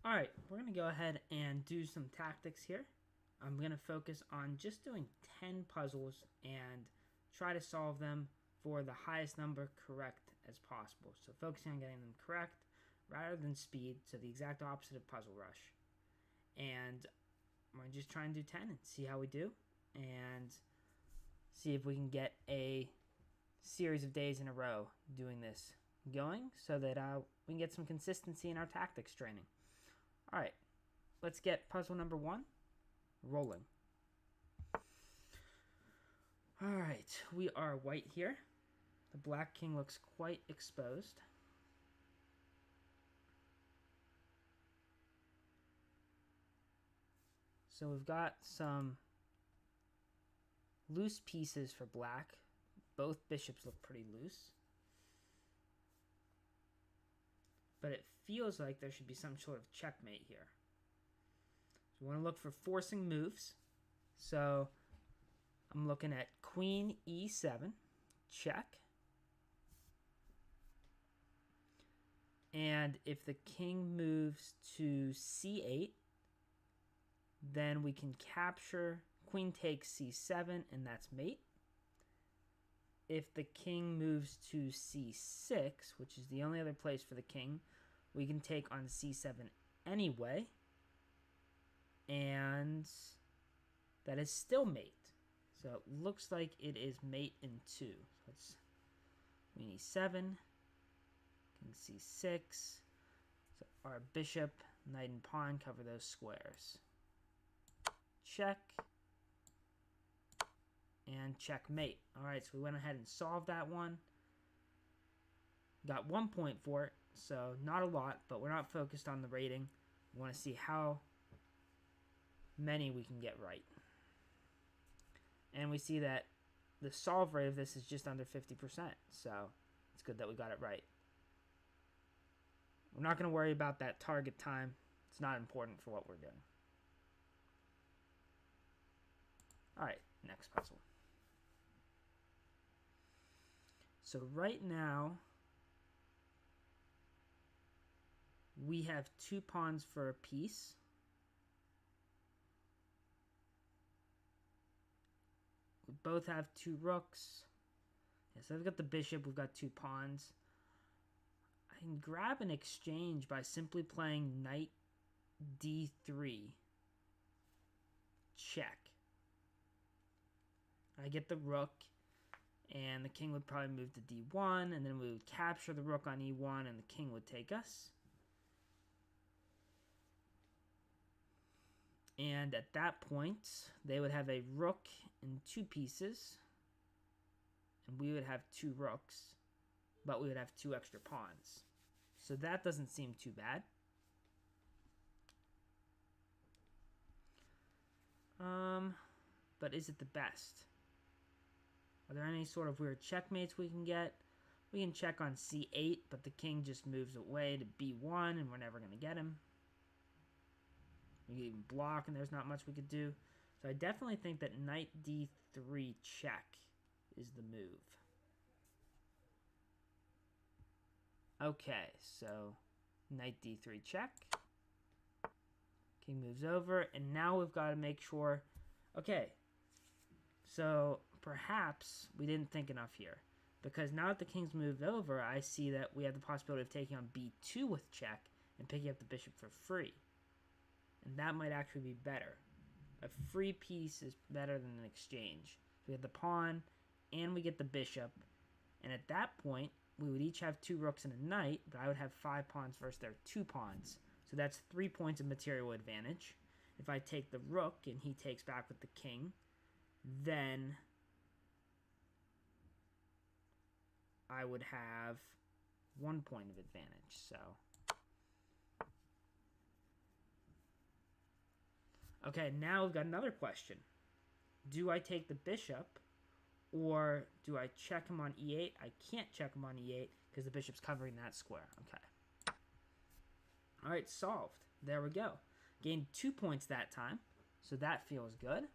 Alright, we're going to go ahead and do some tactics here. I'm going to focus on just doing 10 puzzles and try to solve them for the highest number correct as possible. So focusing on getting them correct rather than speed, so the exact opposite of Puzzle Rush. And I'm going to just try and do 10 and see how we do, and see if we can get a series of days in a row doing this going so that we can get some consistency in our tactics training. Alright, let's get puzzle number 1 rolling. Alright, we are white here. The black king looks quite exposed. So we've got some loose pieces for black. Both bishops look pretty loose. But it feels like there should be some sort of checkmate here. So we want to look for forcing moves. So I'm looking at Queen E7, check. And if the king moves to C8, then we can capture, queen takes C7, and that's mate. If the king moves to C6, which is the only other place for the king, we can take on C7 anyway. And that is still mate. So it looks like it is mate in 2. So it's queen E7, king C6. So our bishop, knight, and pawn cover those squares. Check. And checkmate. Alright, so we went ahead and solved that one. Got 1 point for it, so not a lot, but we're not focused on the rating. We want to see how many we can get right. And we see that the solve rate of this is just under 50%, so it's good that we got it right. We're not going to worry about that target time. It's not important for what we're doing. Alright, next puzzle. So right now, we have 2 pawns for a piece. We both have 2 rooks. Yeah, so we've got the bishop, we've got 2 pawns. I can grab an exchange by simply playing knight D3. Check. I get the rook, and the king would probably move to D1, and then we would capture the rook on E1, and the king would take us. And at that point, they would have a rook and 2 pieces, and we would have 2 rooks, but we would have 2 extra pawns. So that doesn't seem too bad. But is it the best? Are there any sort of weird checkmates we can get? We can check on C8, but the king just moves away to B1, and we're never going to get him. We can even block, and there's not much we could do. So I definitely think that knight D3 check is the move. Okay, so knight D3 check. King moves over, and now we've got to make sure... Okay, so perhaps we didn't think enough here. Because now that the king's moved over, I see that we have the possibility of taking on B2 with check and picking up the bishop for free. And that might actually be better. A free piece is better than an exchange. We have the pawn, and we get the bishop. And at that point, we would each have 2 rooks and a knight, but I would have 5 pawns versus their 2 pawns. So that's 3 points of material advantage. If I take the rook, and he takes back with the king, then I would have 1 point of advantage. So... Okay, now we've got another question. Do I take the bishop, or do I check him on E8? I can't check him on E8 because the bishop's covering that square. Okay. Alright, solved. There we go. Gained 2 points that time, so that feels good.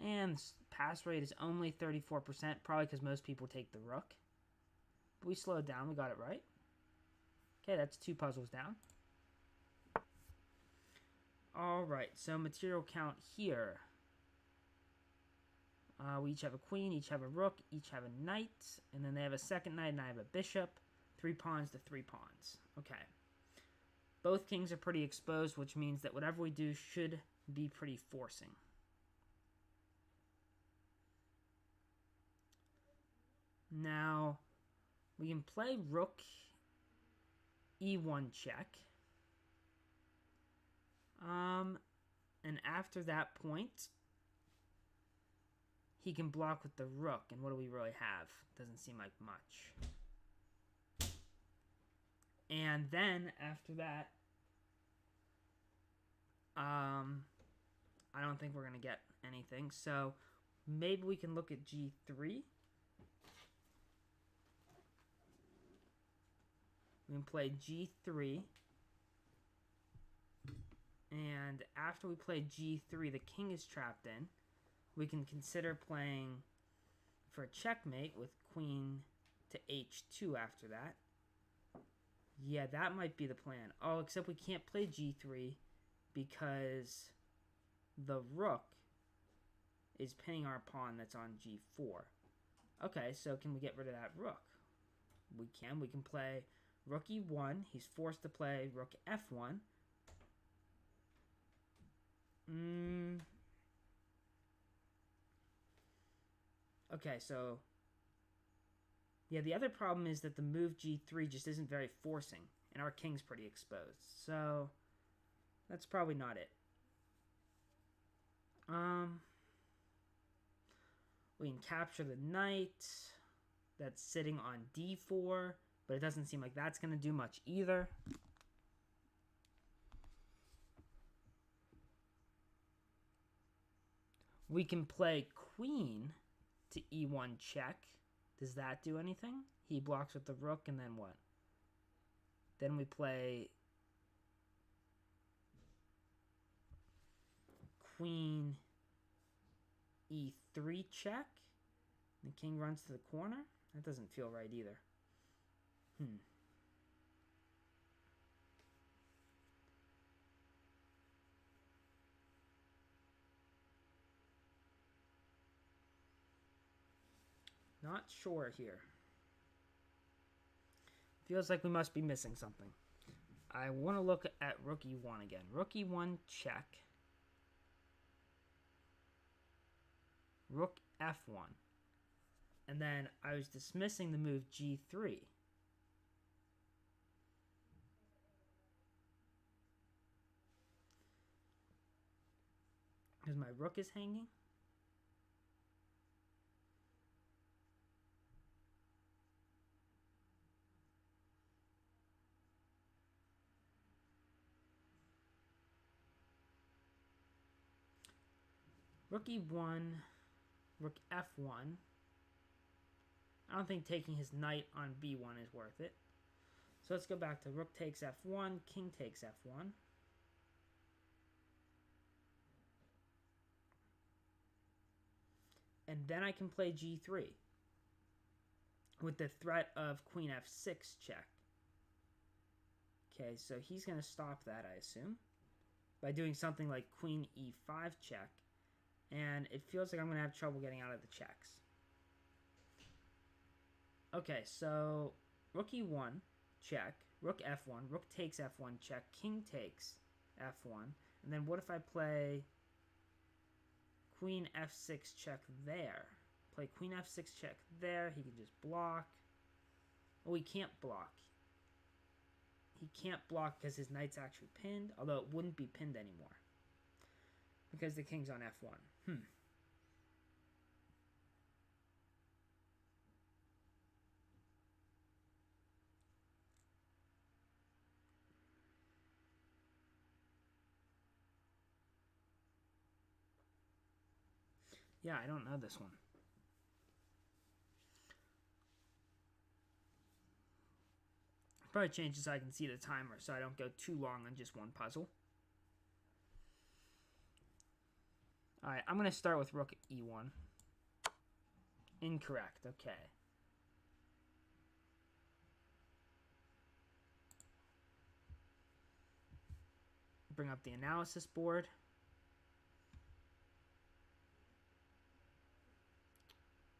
And pass rate is only 34%, probably because most people take the rook. But we slowed down, we got it right. Okay, that's 2 puzzles down. Alright, so material count here. We each have a queen, each have a rook, each have a knight, and then they have a second knight, and I have a bishop. 3 pawns to 3 pawns. Okay. Both kings are pretty exposed, which means that whatever we do should be pretty forcing. Now, we can play rook e1 check. And after that point, he can block with the rook. And what do we really have? Doesn't seem like much. And then, after that, I don't think we're going to get anything. So, maybe we can look at g3. We can play g3. And after we play g3, the king is trapped in. We can consider playing for a checkmate with queen to h2 after that. Yeah, that might be the plan. Oh, except we can't play g3 because the rook is pinning our pawn that's on g4. Okay, so can we get rid of that rook? We can. We can play rook e1. He's forced to play rook f1. Okay, so yeah, the other problem is that the move g3 just isn't very forcing, and our king's pretty exposed. So that's probably not it. We can capture the knight that's sitting on d4, but it doesn't seem like that's going to do much either. We can play queen to e1 check. Does that do anything? He blocks with the rook, and then what? Then we play queen e3 check. The king runs to the corner. That doesn't feel right either. Not sure here. Feels like we must be missing something. I want to look at rook e1 again. Rook e1 check. Rook f1. And then I was dismissing the move g3. Because my rook is hanging. Rook e1, rook f1. I don't think taking his knight on b1 is worth it. So let's go back to rook takes f1, king takes f1. And then I can play g3 with the threat of queen f6 check. Okay, so he's going to stop that, I assume, by doing something like queen e5 check. And it feels like I'm going to have trouble getting out of the checks. Okay, so rook e1 check, rook f1, rook takes f1 check, king takes f1. And then what if I play queen f6 check there? Play queen f6 check there. He can just block. Oh, he can't block. He can't block because his knight's actually pinned, although it wouldn't be pinned anymore because the king's on f1. Yeah, I don't know this one. Probably change it so I can see the timer so I don't go too long on just one puzzle. Alright, I'm going to start with rook e1. Incorrect, okay. bring up the analysis board.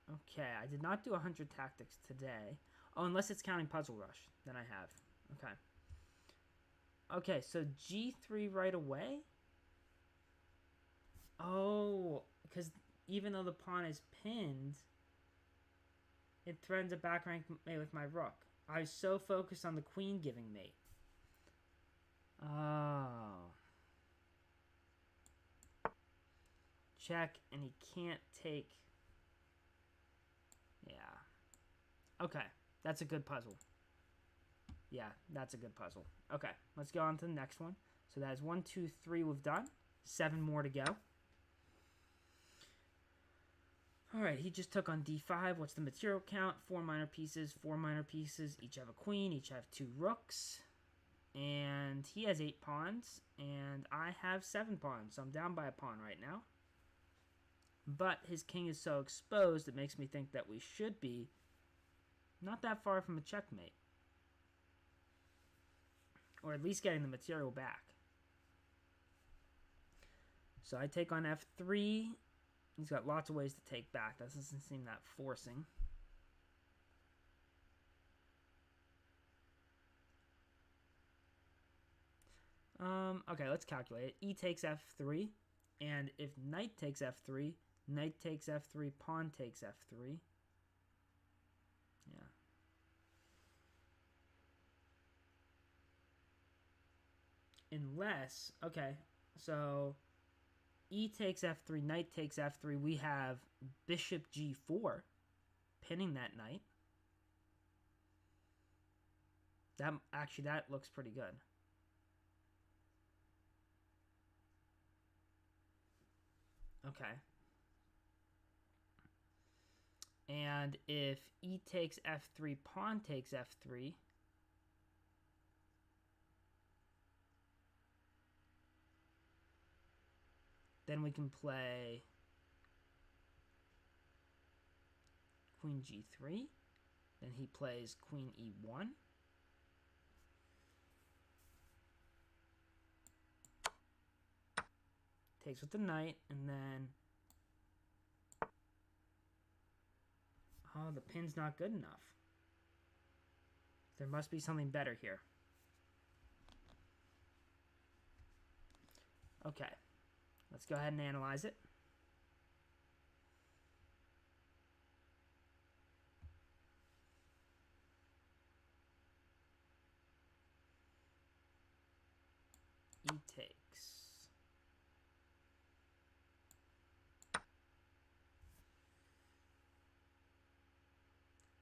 Okay, I did not do 100 tactics today. Oh, unless it's counting Puzzle Rush, then I have. Okay. Okay, so G3 right away? Oh, because even though the pawn is pinned, it threatens a back rank mate with my rook. I was so focused on the queen giving mate. Oh. Check, and he can't take... Yeah. Okay, that's a good puzzle. Yeah, that's a good puzzle. Okay, let's go on to the next one. So that is 1, 2, 3 we've done. 7 more to go. Alright, he just took on d5. What's the material count? 4 minor pieces, 4 minor pieces. Each have a queen, each have 2 rooks. And he has 8 pawns, and I have 7 pawns. So I'm down by a pawn right now. But his king is so exposed, it makes me think that we should be not that far from a checkmate. Or at least getting the material back. So I take on f3. He's got lots of ways to take back. That doesn't seem that forcing. Okay, let's calculate it. E takes f3. And if knight takes f3, knight takes f3, pawn takes f3. Yeah. Unless, okay, so e takes f3, knight takes f3, we have bishop g4, pinning that knight. That looks pretty good. Okay. And if e takes f3, pawn takes f3, then we can play queen g3. Then he plays queen e1. Takes with the knight, and then... Oh, the pin's not good enough. There must be something better here. Okay. Let's go ahead and analyze it. E takes.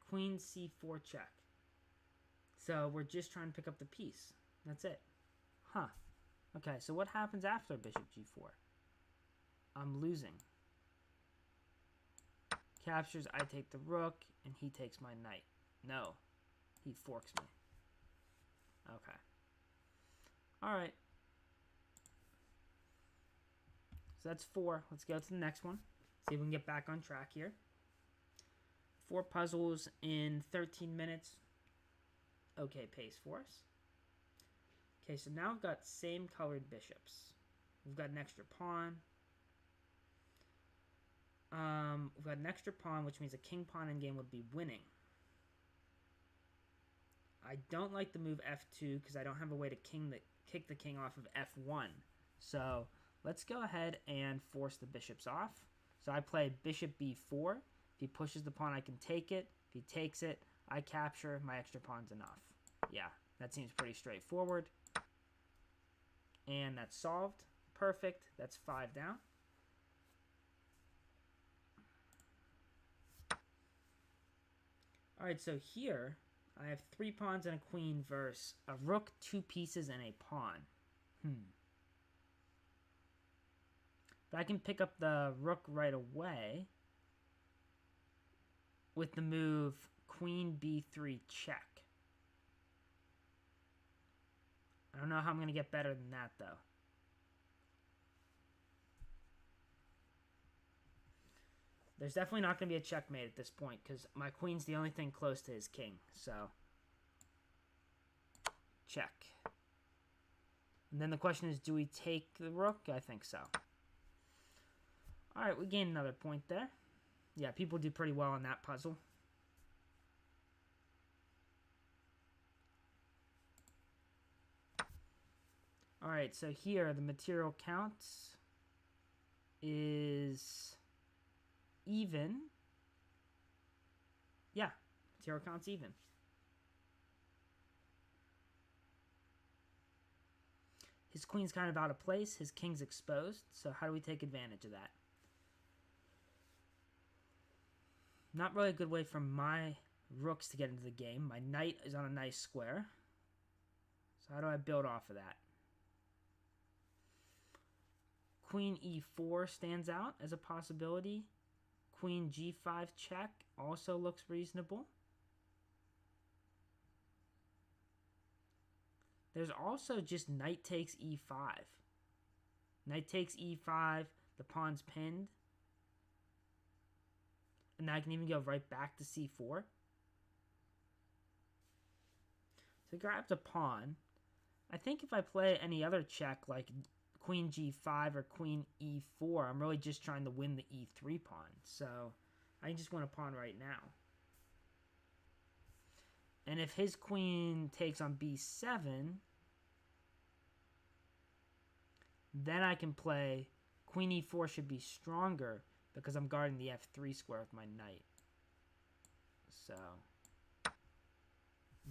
Queen c4 check. So we're just trying to pick up the piece. That's it. Huh. Okay, so what happens after bishop g4? I'm losing. Captures, I take the rook, and he takes my knight. No. He forks me. Okay. Alright. So that's 4. Let's go to the next one. See if we can get back on track here. 4 puzzles in 13 minutes. Okay pace for us. Okay, so now we've got same colored bishops. We've got an extra pawn. We've got an extra pawn, which means a king pawn in game would be winning. I don't like the move f2 because I don't have a way to kick the king off of f1. So let's go ahead and force the bishops off. So I play bishop b4. If he pushes the pawn, I can take it. If he takes it, I capture. My extra pawn's enough. Yeah, that seems pretty straightforward. And that's solved. Perfect. That's 5 down. Alright, so here I have 3 pawns and a queen versus a rook, 2 pieces, and a pawn. But I can pick up the rook right away with the move queen b3 check. I don't know how I'm going to get better than that, though. There's definitely not going to be a checkmate at this point, because my queen's the only thing close to his king, so... Check. And then the question is, do we take the rook? I think so. Alright, we gained another point there. Yeah, people do pretty well on that puzzle. Alright, so here the material counts is even. Yeah, material counts even. His queen's kind of out of place. His king's exposed. So how do we take advantage of that? Not really a good way for my rooks to get into the game. My knight is on a nice square. So how do I build off of that? Queen e4 stands out as a possibility. Queen g5 check also looks reasonable. There's also just knight takes e5. Knight takes e5, the pawn's pinned. And I can even go right back to c4. So he grabs a pawn. I think if I play any other check like queen g5 or queen e4, I'm really just trying to win the e3 pawn. So I just want a pawn right now. And if his queen takes on b7, then I can play queen e4 should be stronger because I'm guarding the f3 square with my knight. So,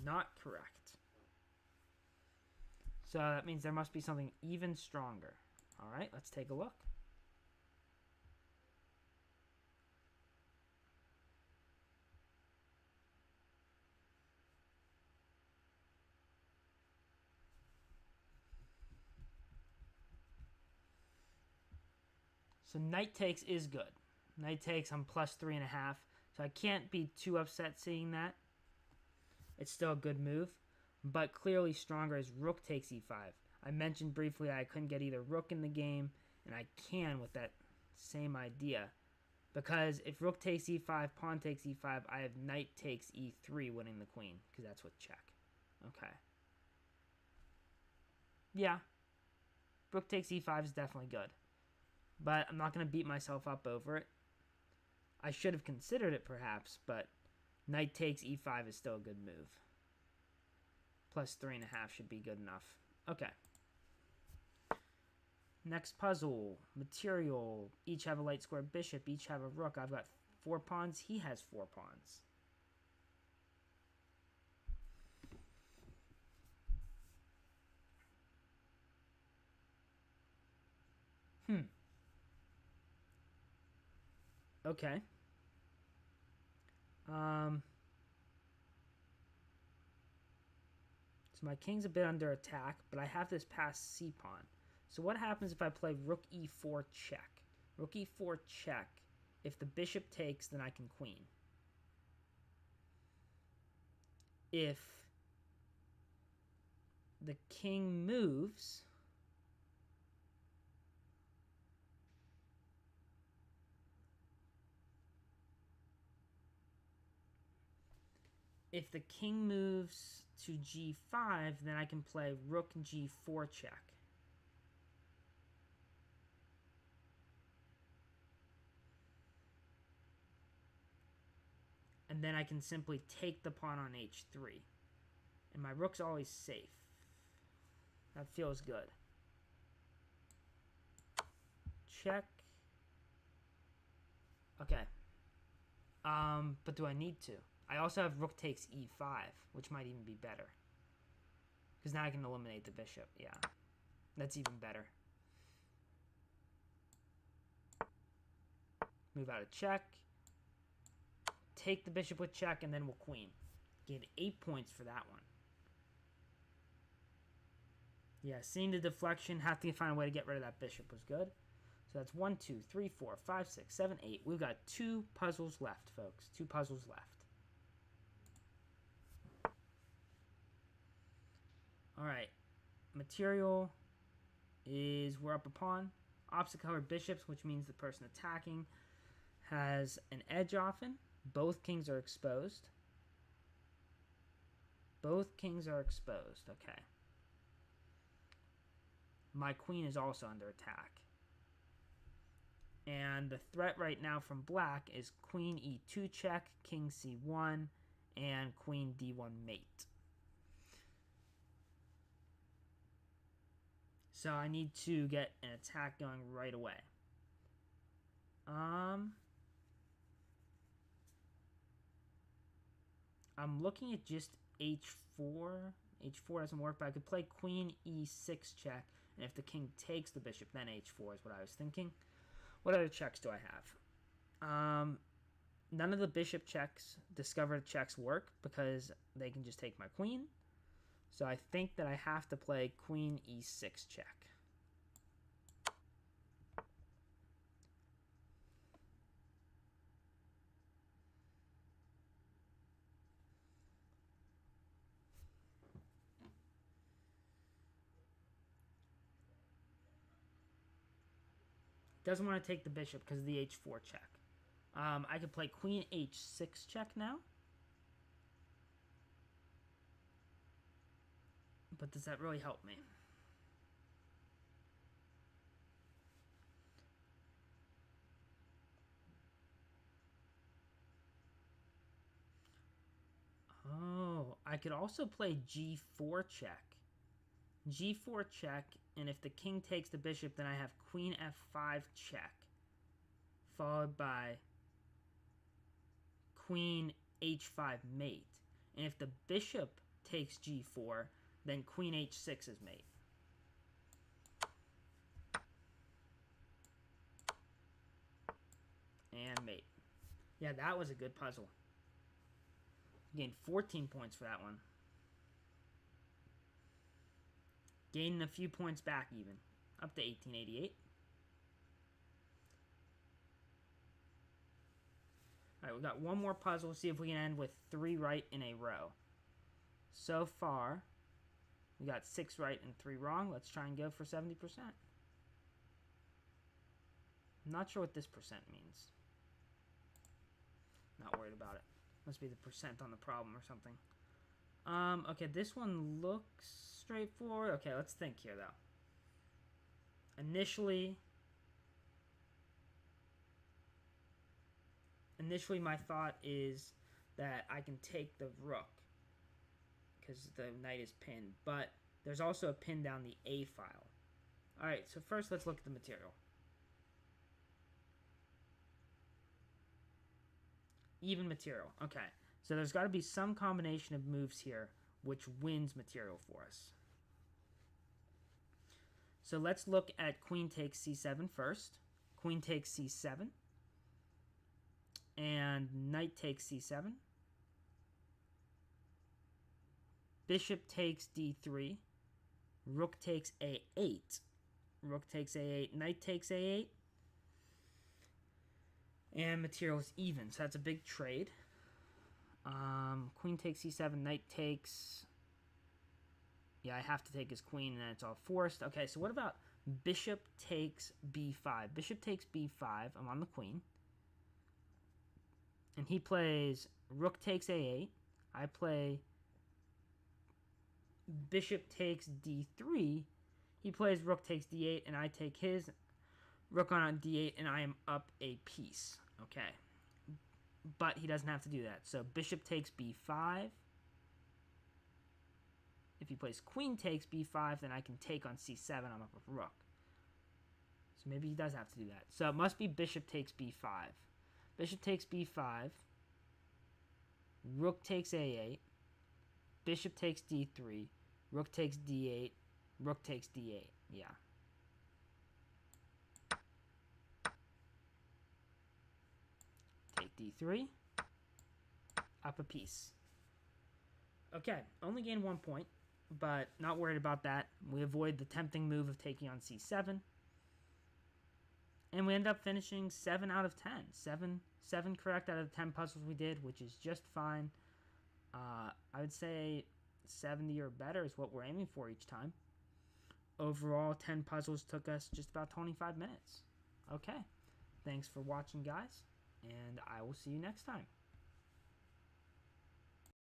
not correct. So that means there must be something even stronger. Alright, let's take a look. So knight takes is good. Knight takes, I'm plus 3.5. So I can't be too upset seeing that. It's still a good move. But clearly stronger is rook takes e5. I mentioned briefly I couldn't get either rook in the game. And I can with that same idea. Because if rook takes e5, pawn takes e5, I have knight takes e3 winning the queen. Because that's with check. Okay. Yeah. Rook takes e5 is definitely good. But I'm not going to beat myself up over it. I should have considered it perhaps, but knight takes e5 is still a good move. Plus 3.5 should be good enough. Okay. Next puzzle. Material. Each have a light square bishop. Each have a rook. I've got 4 pawns. He has 4 pawns. Okay. So my king's a bit under attack, but I have this passed c-pawn. So what happens if I play rook e4 check? Rook e4 check. If the bishop takes, then I can queen. If the king moves, if the king moves to g5, then I can play rook g4 check. And then I can simply take the pawn on h3. And my rook's always safe. That feels good. Check. Okay. But do I need to? I also have rook takes e5, which might even be better. Because now I can eliminate the bishop. Yeah. That's even better. Move out of check. Take the bishop with check, and then we'll queen. Gain 8 points for that one. Yeah, seeing the deflection, have to find a way to get rid of that bishop was good. So that's 1, 2, 3, 4, 5, 6, 7, 8. We've got 2 puzzles left, folks. 2 puzzles left. Alright. Material is we're up a pawn. Opposite colored bishops, which means the person attacking has an edge often. Both kings are exposed. Both kings are exposed. Okay. my queen is also under attack. And the threat right now from black is queen e2 check, king c1, and queen d1 mate. So I need to get an attack going right away. I'm looking at just h4. h4 doesn't work, but I could play queen e6 check, and if the king takes the bishop, then h4 is what I was thinking. What other checks do I have? None of the bishop checks, discovered checks, work because they can just take my queen. So I think that I have to play queen e6 check. Doesn't want to take the bishop because of the h4 check. I could play queen h6 check now. But does that really help me? Oh, I could also play g4 check. g4 check, and if the king takes the bishop, then I have queen f5 check, followed by queen h5 mate. And if the bishop takes g4, then queen h6 is mate. And mate. Yeah, that was a good puzzle. Gained 14 points for that one. Gaining a few points back even. Up to 1888. Alright, we got one more puzzle. See if we can end with 3 right in a row. So far, we got 6 right and 3 wrong. Let's try and go for 70%. I'm not sure what this percent means. Not worried about it. Must be the percent on the problem or something. Okay, this one looks straightforward. Okay, let's think here, though. Initially, my thought is that I can take the rook because the knight is pinned, but there's also a pin down the A file. Alright, so first let's look at the material. Even material. Okay, so there's got to be some combination of moves here which wins material for us. So let's look at queen takes c7 first. Queen takes c7. And knight takes c7. Bishop takes d3. Rook takes a8. Rook takes a8. Knight takes a8. And material is even, so that's a big trade. Queen takes c7. Knight takes... Yeah, I have to take his queen, and then it's all forced. Okay, so what about bishop takes b5? Bishop takes b5. I'm on the queen. And he plays rook takes a8. I play bishop takes d3. He plays rook takes d8, and I take his rook on d8, and I am up a piece. Okay. But he doesn't have to do that. So bishop takes b5. If he plays queen takes b5, then I can take on c7. I'm up with rook. So maybe he does have to do that. So it must be bishop takes b5. Bishop takes b5. Rook takes a8. Bishop takes d3. Rook takes d8. Rook takes d8. Yeah. Take d3. Up a piece. Okay, only gained 1 point, but not worried about that. We avoid the tempting move of taking on c7. And we end up finishing 7 out of 10. 7 correct out of the 10 puzzles we did, which is just fine. I would say 70 or better is what we're aiming for each time. Overall, 10 puzzles took us just about 25 minutes. Okay. Thanks for watching, guys, and I will see you next time.